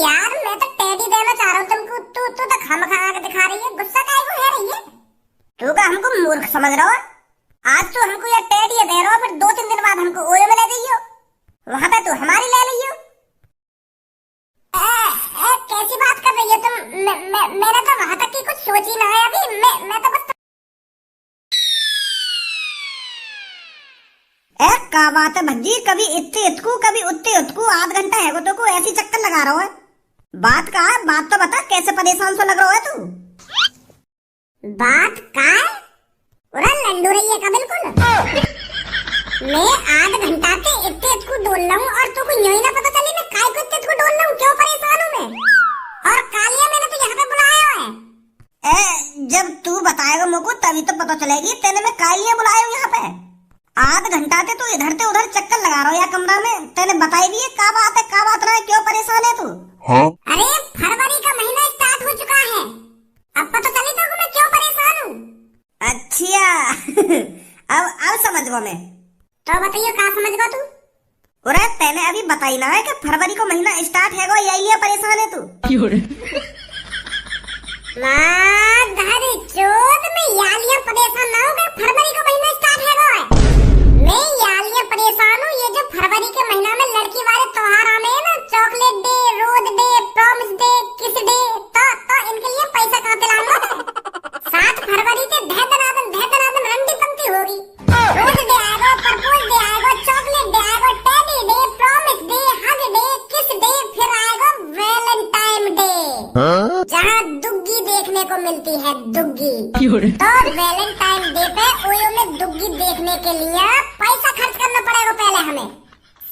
यार मैं तो टेडी देना चाह रहा हूँ तुमको। तू तू तो खामखा आके दिखा रही है, गुस्सा काहे को है रही है? तू का हमको मूर्ख समझ रहा है? आज तो हमको ये टेडी दे रहा हो, फिर 2-3 दिन बाद हमको ओयो में ले जाइयो, वहां पे तू हमारी ले लियो। कैसी बात कर रही है तुम? मैंने तो वहां तक की कुछ सोची ना है अभी। मैं तो बस का बात है भज्जी, कभी इतने इतकू कभी उतने उतकू, आध घंटा है तो को ऐसी चक्कर लगा रहा है। बात का है, बात तो बता, कैसे परेशान सा लग रहा है तू? बात का है? उरा लंडू रही है का बिल्कुल। मैं आध घंटा से इतने इतकू डोल रहा हूँ और तू को यूं ही ना पता चली मैं काय को इतने इतकू डोल रहा हूँ, क्यों परेशान हूँ मैं? और कालिया मैंने तो यहाँ पे बुलाया है। जब तू बताएगा मुझको तभी तो पता चलेगी तेने मैं कालिया बुलाया हूँ यहाँ पे। आध घंटा से तू इधर से उधर चक्कर लगा रहा हो या कमरा में, तेने बताई भी है का बात है, का बात रहा है, क्यों परेशान है तू? हाँ? अरे फरवरी का महीना स्टार्ट हो चुका है, अब पता चली तो मैं क्यों परेशान हूँ। अच्छा अब समझ गो मैं। तो बताइए कहाँ समझ गो तू? अरे तेने अभी बताई ना है कि फरवरी को महीना स्टार्ट है, यही लिए परेशान है तू? माधरी चोद में यालियां परेशान ना हो गए, फरवरी का महीना स्टार्ट है। मैं यालियां परेशान हूँ, ये जो फरवरी के महीना में लड़की वाले त्योहार आने हैं ना, chocolate day, rose day, promise day, kiss day, तो इनके लिए पैसा कहाँ से लाना है? 7 फरवरी से धै दनादन रंडी पंक्ति होगी। रोज डे आएगा, प्रपोज डे आएगा, चॉकलेट डे आएगा, teddy day, promise day, hug day, kiss day, फिर आएगा वैलेंटाइन डे, जहाँ दुग्गी देखने को मिलती है, दुग्गी। तो वैलेंटाइन डे पे ओयो में दुग्गी देखने के लिए पैसा खर्च करना पड़ेगा पहले हमें।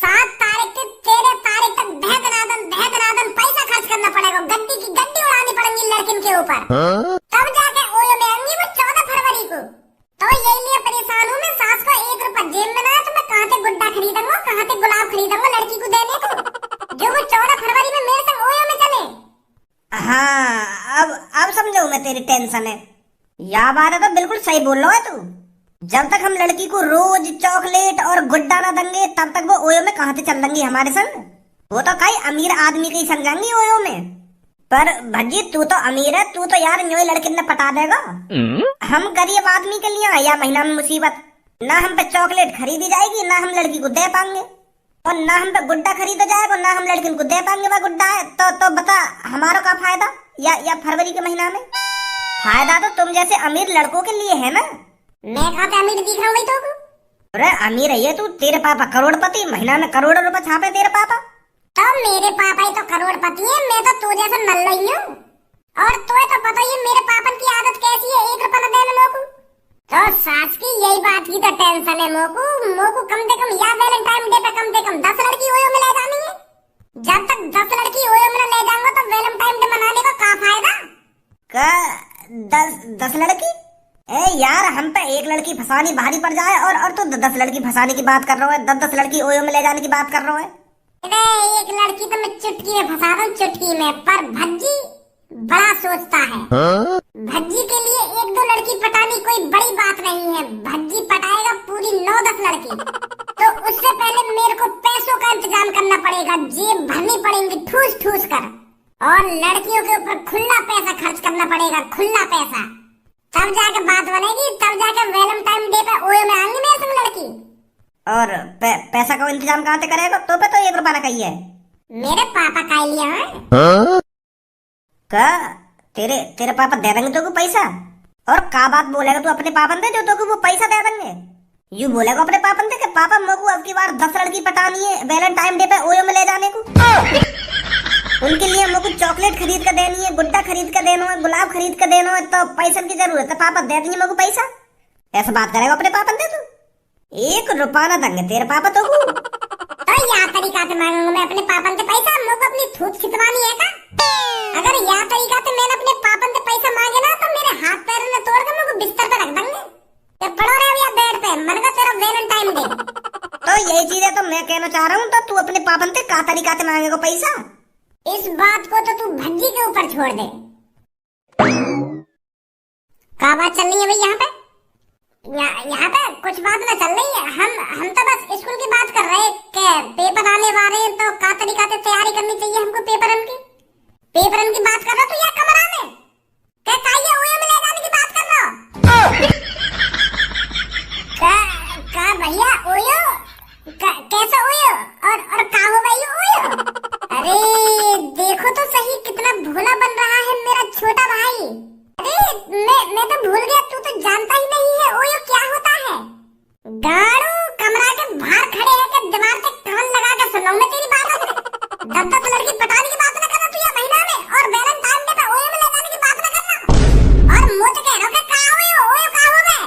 7 तारीख से 13 तारीख तक धै दनादन पैसा खर्च करना पड़ेगा, गड्डी की गड्डी उड़ानी पड़ेगी लड़किन के ऊपर, तब जाके ओयो में आएंगी वो 14 फरवरी को। तो यही लिए परेशान हूँ मैं, सास को 1 रुपया जेब में ना है तो मैं कहाँ से गुड्डा खरीदूंगा, कहाँ से गुलाब खरीदूंगा लड़की को देने को, जो वो 14 फरवरी में मेरे संग ओयो में चले। हाँ अब समझो मैं तेरी टेंशन है। या बात है तो बिल्कुल सही बोल रहा है तू। जब तक हम लड़की को रोज चॉकलेट और गुड्डा ना देंगे तब तक वो ओयो में कहाँ से चल देंगी हमारे संग? वो तो कई अमीर आदमी के ही समझेंगी ओयो में। पर भज्जी तू तो अमीर है, तू तो यार न्यू लड़की ने पटा देगा। हम गरीब आदमी के लिए आया महीना में मुसीबत, ना हम पे चॉकलेट खरीदी जाएगी, ना हम लड़की को दे पाएंगे, और ना हम पे गुड्डा खरीदा जाएगा, ना हम लड़की को दे पाएंगे। वह गुड्डा है तो बता हमारा क्या फायदा? या फरवरी के महीना में फायदा तो तुम जैसे अमीर लड़कों के लिए है ना। मैं कहाँ पे अमीर दिख रहा हूँ तो? अरे अमीर है तू, तेरे पापा करोड़पति, महीना में करोड़ों रुपए छापे तेरे पापा। तो मेरे पापा ही तो करोड़पति है, मैं तो तू जैसा नल्ला ही हूँ। और तुम्हें तो पता ही मेरे पापन की आदत कैसी है, 1 रुपया न देने मोकू। तो सास की यही बात की तो टेंशन है मोकू कम से कम या वैलेंटाइन डे पे कम से कम 10 लड़की ओयो में ले जानी है। जब तक 10 लड़की ओयो में ले जाऊंगा तो वैलेंटाइन डे मनाने का क्या फायदा? का 10 लड़की? यार हम पे 1 लड़की फंसानी भारी पड़ जाए और तू 10 लड़की फंसाने की बात कर रहा है, 10 लड़की ओयो में ले जाने की बात कर रहा है। अरे 1 लड़की तो मैं चुटकी में फंसा दूं, चुटकी में, पर भज्जी बड़ा सोचता है। भज्जी के लिए 1-2 लड़की पटानी कोई बड़ी बात नहीं है, भज्जी पटाएगा पूरी 9-10 लड़की। तो उससे पहले मेरे को पैसों का इंतजाम करना पड़ेगा, जेब भरनी पड़ेगी ठूस कर, और लड़कियों के ऊपर खुला पैसा खर्च करना पड़ेगा, खुला पैसा। तब जाके बात बनेगी, तब जाके वैलेंटाइन डे पे ओयो में आएंगी मेरे संग लड़की। और पैसा का इंतजाम कहाँ से करेगा? तो पे तो 1 रुपया ना कही है। मेरे पापा का लिया है का? तेरे पापा दे देंगे तो को पैसा? और का बात बोलेगा तू अपने पापन दे जो तो को वो पैसा दे देंगे? यू बोलेगा अपने पापन दे कि पापा मेरे अब की बार 10 लड़की पटानी है वैलेंटाइन डे पे ओयो में ले जाने को। उनके लिए मुझे चॉकलेट खरीद कर देनी है, गुड्डा खरीद कर देना है, गुलाब खरीद कर देना है, तो पैसे की जरूरत है, पापा दे देंगे मुझे पैसा। ऐसा बात करेगा अपने पापा दे तू? 1 रुपया ना देंगे तेरे पापा तो यहाँ तरीका से मांगूंगा मैं अपने पापा से पैसा, मुझे अपनी थूक खिंचवानी है का? अगर यहाँ तरीका से मैंने अपने पापा से पैसा मांगे ना तो मेरे हाथ पैर ने तोड़ कर मुझे बिस्तर पे रख देंगे। तो पड़ो रहे या बेड पे, मन का तेरा वैलेंटाइन डे। तो यही चीज है तो मैं कहना चाह रहा हूँ, तो तू अपने पापा से का तरीका से मांगेगा पैसा? इस बात को तो तू भज्जी के ऊपर छोड़ दे। क्या बात चल रही है भाई यहाँ पे? यहाँ पे कुछ बात ना चल रही है, हम तो बस स्कूल की बात कर रहे हैं कि पेपर आने वाले हैं तो का तरीका से तैयारी करनी चाहिए हमको पेपर की। पेपर की बात कर रहा तू या कमरा में? क्या काये ओयो में ले जाने की बात कर रहा? का भैया ओयो? कैसा ओयो? और का हो भाई ओयो? अरे देखो तो सही कितना भोला बन रहा है मेरा छोटा भाई। अरे मैं तो भूल गया, तू तो जानता ही नहीं है ओयो क्या होता है। गाड़ू कमरा के बाहर खड़े है के दीवार पे कान लगा के सुनाऊं मैं तेरी बात? 10 लड़की पटाने की बात ना करना तू या महीना में, और वैलेंटाइन डे पे ओयो में ले जाने की बात ना करना। और मुझे कह रहा का ओयो का हो मैं?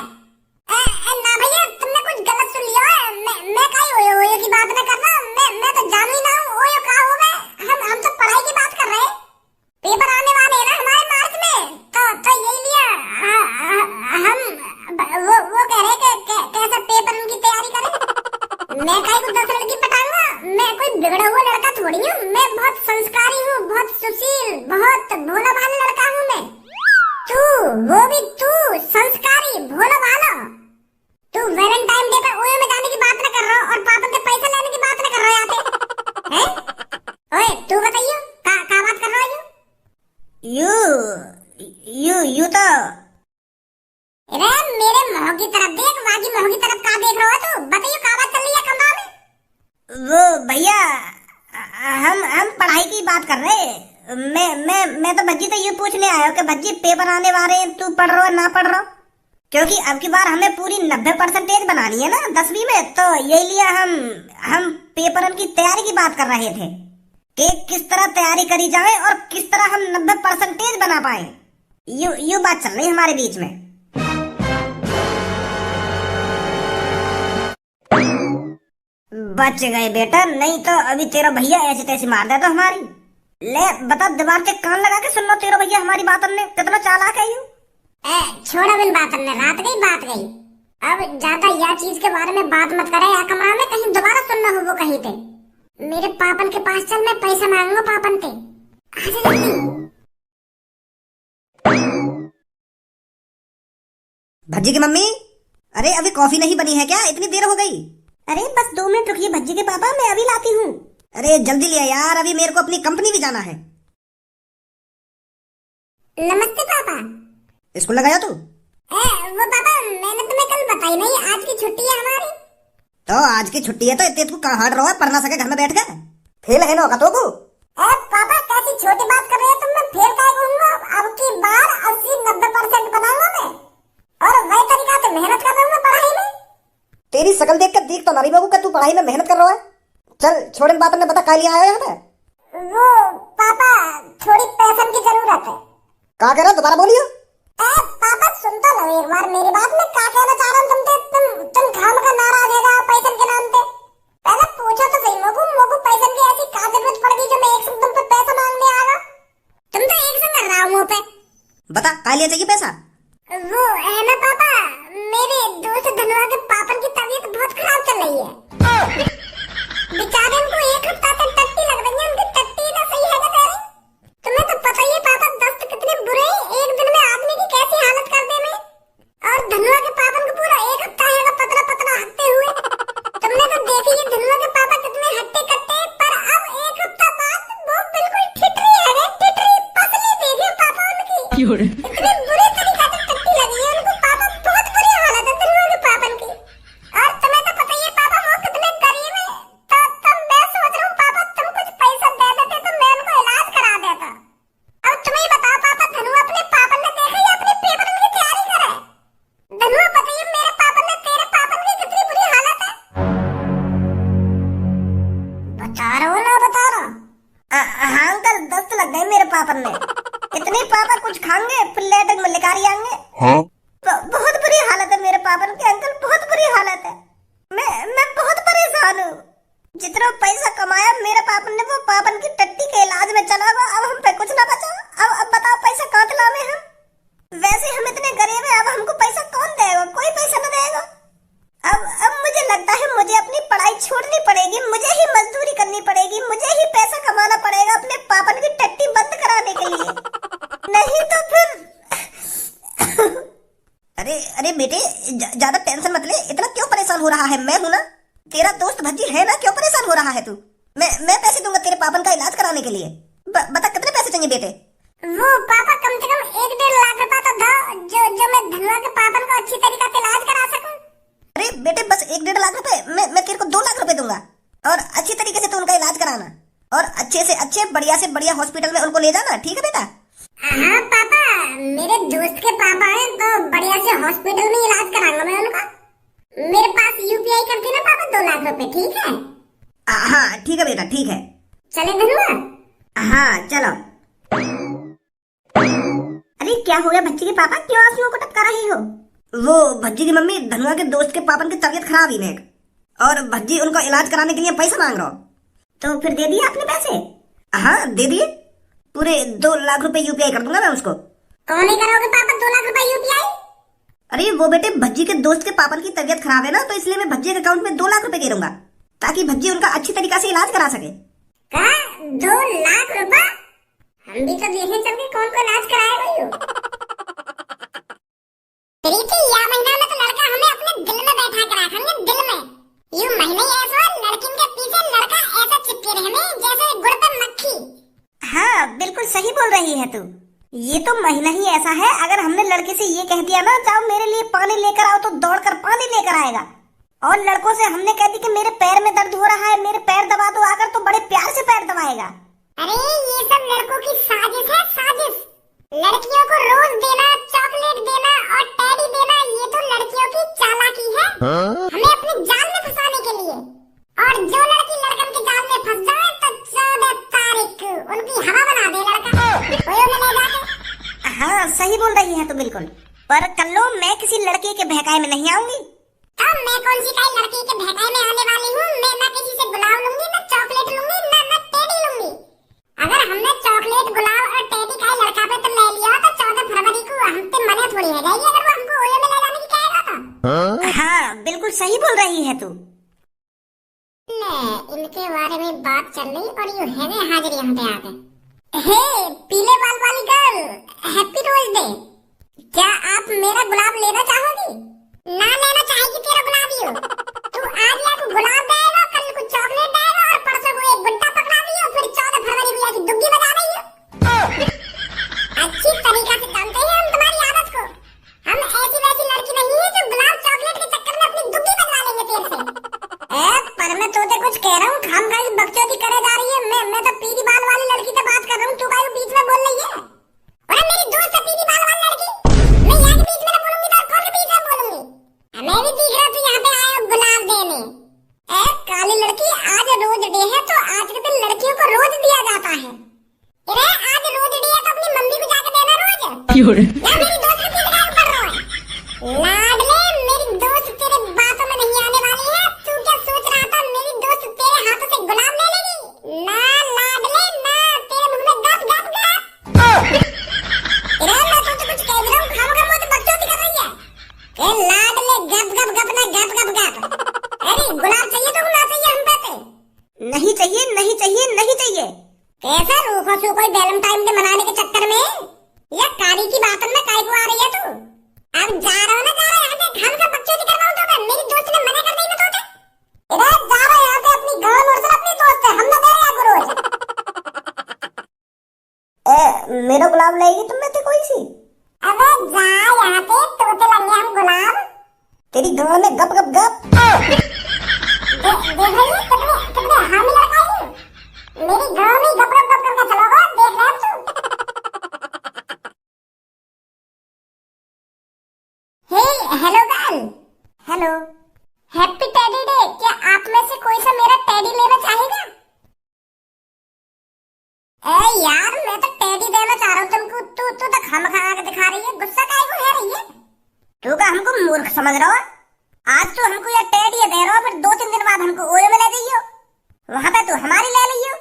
ना भैया तुमने कुछ गलत सुन लिया है। मैं काई ओयो की बात ना करना। मैं तो जान ही ना हूं ओयो का हो मैं। हम तो पढ़ाई की बात कर रहे हैं। पेपर आने वाले हैं ना हमारे मार्च में, तो यही लिया हम वो कह रहे कि कैसा पेपर उनकी तैयारी करें। मैं काई को 10 लड़की पटाऊंगा? मैं कोई बिगड़ा हुआ लड़का थोड़ी हूँ। मैं बहुत संस्कारी हूँ, बहुत सुशील, बहुत भोला भाला लड़का हूँ मैं। तू, वो भी तू संस्कारी भोला भाला, तू वैलेंटाइन डे पे ओयो में जाने की बात ना कर रहा और पापा से पैसा लेने की बात ना कर रहा यहाँ पे, हैं? ओए तू बताइयो का बात कर रहा है यू तो? अरे मेरे मुंह की तरफ देख, बाकी मुंह की तरफ का देख रहा है तू? बताइयो का बात चल रही है कमरा में? वो भैया हम पढ़ाई की बात कर रहे हैं। मैं तो भज्जी तो ये पूछने आया हूँ कि भज्जी पेपर आने वाले हैं, तू पढ़ रहा ना पढ़ रहा? क्योंकि अब की बार हमें पूरी 90% बनानी है ना 10वीं में, तो यही लिया हम पेपर की तैयारी की बात कर रहे थे कि किस तरह तैयारी करी जाए और किस तरह हम 90% बना पाए। यू बात चल रही है हमारे बीच में। बच गए बेटा, नहीं तो अभी तेरा भैया ऐसे तैसे मार देता हमारी। ले बता, दीवार के कान लगा के सुन लो तेरा भैया हमारी बात। हमने कितना चालाक है यू। छोड़ो इन बातन में, रात गई। अब ज्यादा यह चीज के बारे में बात मत करे या कमरा में कहीं दोबारा सुनना हो वो कहीं पे। मेरे पापन के पास चल, मैं पैसा मांगूंगा पापन से। भज्जी की मम्मी, अरे अभी कॉफी नहीं बनी है क्या? इतनी देर हो गई। अरे बस 2 मिनट रुकिए भज्जी के पापा, मैं अभी लाती हूँ। अरे जल्दी लिया यार, अभी मेरे को अपनी कंपनी भी जाना है। नमस्ते पापा। स्कूल लगाया तू? वो पापा मैंने तुम्हें कल बताई नहीं, आज की छुट्टी है हमारी। तो आज की छुट्टी है तो इतने तू कहाँ हार्ड रहो, पढ़ ना सके घर में बैठ गए? फेल है ना का तो को? पापा कैसी छोटी बात कर रहे हो तुम? मैं फेल काहे कहूंगा? अब की बार 80-90% बनाऊंगा मैं, और वही तरीका से मेहनत कर रहा हूँ मैं पढ़ाई में। तेरी शकल देख कर दिख तो नारी बाबू का तू पढ़ाई में मेहनत कर रहा है। चल छोड़ इन बातों ने, बता काहे लिया आया यहाँ पे? वो पापा थोड़ी पैसन की जरूरत है। क्या कह रहा दोबारा बोलियो? पापा सुन तो लो एक बार मेरी बात। मैं क्या कहना चाह रहा हूँ तुम खाम का नाराज है पैसन के नाम पे। पहले पूछो तो सही मोगू पैसन की ऐसी क्या जरूरत पड़ गई जो मैं एक संग तुम पे पैसा मांगने आ रहा? तुम तो एक संग कर रहा हूँ मुँह पे। बता काहे लिया चाहिए पैसा? वो है ना पापा, मेरे दोस्त धनुआ के पापन की तबीयत बहुत खराब चल रही है। बेचारे उनको 1 हफ्ता तक टट्टी लग रही है। उनकी टट्टी ना सही है ना तेरी? तुम्हें तो पता ही है पापा दस्त कितने बुरे हैं, एक दिन में आदमी की कैसी हालत कर दे में। और धनुआ के पापन को पूरा 1 हफ्ता है पतला पतला हटते हुए। तुमने तो देखी है धनुआ के पापा कितने हट्टे कट्टे, पर अब 1 हफ्ता बाद वो बिल्कुल ठिठरी है, ठिठरी पतली देखिए पापा उनकी। इतने बुरे तरीके से टट्टी लगी है उनको पापा, बहुत बुरी हालत है धनुआ के पापन की। और तुम्हें तो पता ही है पापा वो कितने गरीब है। तो मैं सोच रहा हूँ पापा तुम कुछ पैसा दे देते तो मैं उनको इलाज करा देता। अब तुम्हें बताओ पापा, धनुआ अपने पापन ने देखा या अपने पेपर की तैयारी करे? धनुआ बताइए मेरे पापन ने तेरे पापन की कितनी बुरी हालत है? बता रहा हूँ ना बता रहा? हाँ अंकल, दस्त लग गए मेरे पापन में। इतने पापा कुछ खाएंगे फिर लेटक में लिकारी आएंगे। हाँ? बहुत बुरी हालत है मेरे पापन की अंकल, बहुत बुरी हालत है। मैं बहुत परेशान हूँ। जितना पैसा कमाया मेरे पापन ने वो पापन की टट्टी के इलाज में चला गया। अब हम पे कुछ ना बचा। अब बताओ पैसा कहाँ से लावे हम? वैसे हम इतने गरीब हैं, अब हमको पैसा कौन देगा? कोई पैसा न देगा। अब मुझे लगता है मुझे अपनी पढ़ाई छोड़नी पड़ेगी, मुझे ही मजदूरी करनी पड़ेगी, मुझे ही पैसा कमाना पड़ेगा अपने पापन की टट्टी बंद कराने के लिए, नहीं तो फिर अरे बेटे ज्यादा टेंशन मत ले। इतना क्यों परेशान हो रहा है? मैं हूं ना, तेरा दोस्त भज्जी है ना, क्यों परेशान हो रहा है तू? मैं पैसे दूंगा तेरे पापन का इलाज कराने के लिए। बता कितने पैसे चाहिए बेटे? वो पापा कम से कम 1-1.5 लाख रुपया तो दो, जो मैं धनुआ के पापन को अच्छी तरीके से इलाज करा सकूं। अरे बेटे बस 1-1.5 लाख रुपए, मैं तेरे को 2 लाख रुपए दूंगा और अच्छी तरीके से तू उनका इलाज कराना और अच्छे से अच्छे बढ़िया से बढ़िया हॉस्पिटल में उनको ले जाना, ठीक है बेटा? हाँ पापा, मेरे दोस्त के पापा हैं तो बढ़िया से हॉस्पिटल में इलाज कराऊंगा मैं उनका। मेरे पास यूपीआई कर देना पापा 2 लाख रुपए, ठीक है? हाँ ठीक है बेटा, ठीक है। चले धनुआ? हाँ चलो। अरे क्या हो गया भज्जी के पापा, क्यों आंसुओं को टपका रही हो? वो भज्जी की मम्मी धनुआ के दोस्त के पापन की तबीयत खराब ही है और भज्जी उनको इलाज कराने के लिए पैसा मांग रहा हो। तो फिर दे दिए आपने पैसे? हाँ दे दिए, पूरे 2 लाख रुपए यूपीआई कर दूंगा मैं उसको। कौन ही करोगे पापा 2 लाख रुपए यूपीआई? अरे वो बेटे भज्जी के दोस्त के पापन की तबीयत खराब है ना, तो इसलिए मैं भज्जी के अकाउंट में 2 लाख रुपए दे दूंगा ताकि भज्जी उनका अच्छी तरीके से इलाज करा सके। क्या 2 लाख रुपए? हम भी तो देखें चल के कौन को इलाज कराएगा यू। प्रीति या महीना में तो लड़का हमें अपने दिल में बैठा कर रखेंगे, दिल में। यू महीने ऐसा लड़किन के पीछे लड़का ऐसा चिपके रहने जैसे गुड़ पे मक्खी। हाँ बिल्कुल सही बोल रही है तू। ये तो महीना ही ऐसा है, अगर हमने लड़के से ये कह दिया ना जाओ मेरे लिए पानी लेकर आओ, तो दौड़कर पानी लेकर आएगा। और लड़कों से हमने कह दी कि मेरे पैर में दर्द हो रहा है, मेरे पैर दबा दो आकर, तो बड़े प्यार से पैर दबाएगा। अरे ये सब लड़कों की साजिश है, साजिश। लड़कियों को रोज देना, चॉकलेट देना और टेडी देना, ये तो लड़कियों की चालाकी है। हमें अपने जाल में फंसाने के लिए। और जो लड़की लड़कन के जाल में फंस जाए तो 14 तारीख उनकी हवा बना दे लड़का, ओयो में ले जाके। हाँ सही बोल रही है तू बिल्कुल, पर कल्लो मैं किसी लड़के के बहकाए में नहीं आऊंगी। अब मैं कौन सी काई लड़की के बहकाए में आने वाली हूँ? मैं ना किसी से गुलाब लूंगी, ना चॉकलेट लूंगी, ना टेडी लूंगी। अगर हमने चॉकलेट, गुलाब और टेडी का लड़का पे तो ले लिया तो 14 फरवरी को हम पे मने थोड़ी है जाएगी अगर वो हमको ओयो में ले जाने की कहेगा तो। हाँ बिल्कुल सही बोल रही है तू। इनके बारे में बात चल रही और यू है हाजिर यहाँ पे आके। हे पीले बाल वाली गर्ल, हैप्पी रोज डे। क्या आप मेरा गुलाब लेना चाहोगी? ना लेना चाहेगी तेरा गुलाब यू। तू आज या को गुलाब देगा, कल को चॉकलेट देगा और परसों को एक गुड्डा पकड़ा दियो, फिर 14 फरवरी को आके दुग्गी बजा रही हो। अच्छी तरीका से जानते हैं हम तुम्हारी आदत को। हम ऐसी वैसी लड़की नहीं है जो गुलाब चॉकलेट के चक्कर में अपनी दुग्गी बजा लेंगे तेरे से। पर मैं तो कुछ कह रहा हूँ, खाम खा की बकचोदी करे जा रही है। मैं तो पीली बाल वाली लड़की से बात कर रहा हूँ, तू काहे बीच में बोल रही है? अरे मेरी दोस्त है पीली बाल वाली लड़की, मैं यहाँ के बीच में ना बोलूंगी तो कौन के बीच में बोलूंगी? मैं भी दिख रहा तू यहाँ पे आया हो गुलाब देने। काली लड़की, आज रोज डे है तो आज के दिन लड़कियों को रोज दिया जाता है। अरे आज रोज डे है तो अपनी मम्मी को जाके देना रोज। या मेरी दोस्त के पीछे काम कर रहा है? लाडले मेरी दोस्त तेरे बातों में नहीं आने वाली है। तू क्या सोच रहा था मेरी दोस्त तेरे हाथों से गुलाब ले लेगी? ना लाडले ना, तेरे मुंह में गप गप गप। अरे मैं तो कुछ कह रहा हूँ, खामखा मुझे बकचोदी कर रही है। ए लाडले गप गप गप ना गप गप गप। अरे गुलाब चाहिए तो ना चाहिए हम पे? नहीं चाहिए नहीं चाहिए नहीं चाहिए। कैसा रूखो सू कोई वैलेंटाइन डे मनाने के चक्कर में या कारी की बातन में काय को आ रही है तू? अब जा रहा हूँ ना, जा रहा है यहाँ से। हम का बकचोदी करवाऊँ तो मैं, मेरी दोस्त ने मना कर दी ना तो। इधर जा रहा है यहाँ पे अपनी गाँव और अपनी दोस्त है, हम ना दे रहे हैं रोज। मेरा गुलाब लाएगी तुम में से कोई सी? अबे जा यहाँ पे, तोते लगे हम गुलाब। तेरी गाँव में गप गप गप। देख रही है कितने हामी लड़का है। मेरी गाँव में गप गप गप करके चलोगा, देख रहे हैं तू। Hey hello girl. Hello. Happy teddy day. क्या आप में से कोई सा मेरा टेडी लेना चाहेगा? यार मैं तो टेडी देना चाह रहा हूँ तुमको, तू तो खामखा के दिखा रही है, गुस्सा काहे को है रही है? तू का हमको मूर्ख समझ रहा है? आज तो हमको ये टेडी दे रहा हो, फिर 2-3 दिन बाद हमको ओयो में ले जाइयो, वहाँ पे तू हमारी ले लियो।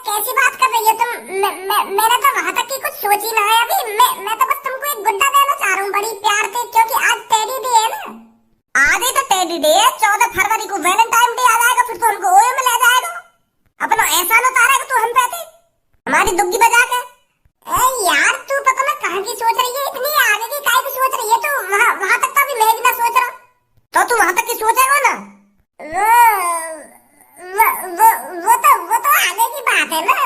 कैसी बात कर रही है तुम? मेरा तो वहाँ तक की कुछ सोच ही ना है अभी। मैं तो बस तुमको एक गुड्डा देना चाह रहा हूँ बड़ी प्यार से, क्योंकि आज टेडी डे है ना। आज ही तो टेडी डे है, 14 फरवरी को वैलेंटाइन डे आ जाएगा, फिर तो हमको ओयो में ले जाएगा। अपना एहसान उतारेगा तू हम पे थे, हमारी दुग्गी बजा के। यार तू पता ना कहाँ की सोच रही है, इतनी आगे की काहे की सोच रही है तू? वहाँ तक तो अभी मैं भी ना सोच रहा। तो तू वहाँ तक की सोचेगा ना? वो तो आगे है ना।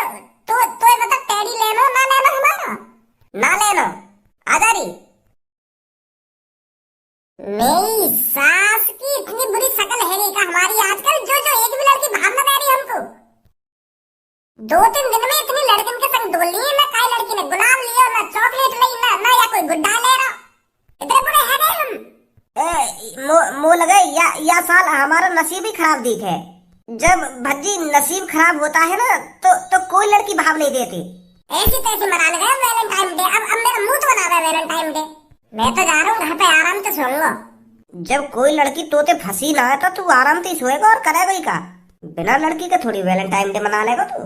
तो ये बता टेडी लेनो ना लेनो हमारा? ना लेनो, आजा रही। मेरी सास की इतनी बुरी शक्ल है नहीं का हमारी आजकल, जो जो एक भी लड़की भाव ना रही हमको। 2-3 दिन में इतनी लड़कियों के संग डोल ली ना, काई लड़की ने गुलाब लियो ना चॉकलेट ली ना या कोई गुड्डा ले रहा। इतने बुरे है गए हम। मो लगे या साल हमारा नसीब ही खराब दिख है। जब भज्जी नसीब खराब होता है ना तो कोई लड़की भाव नहीं देती। ऐसी तैसी मनाने गए वैलेंटाइन डे। अब मेरा मुंह तो बना रहा है वैलेंटाइन डे। मैं तो जा रहा हूँ घर पे आराम से सोऊंगा। जब कोई लड़की तोते फंसी ना तो तू आराम से सोएगा और करेगा ही का। बिना लड़की के थोड़ी वैलेंटाइन डे मना लेगा तू।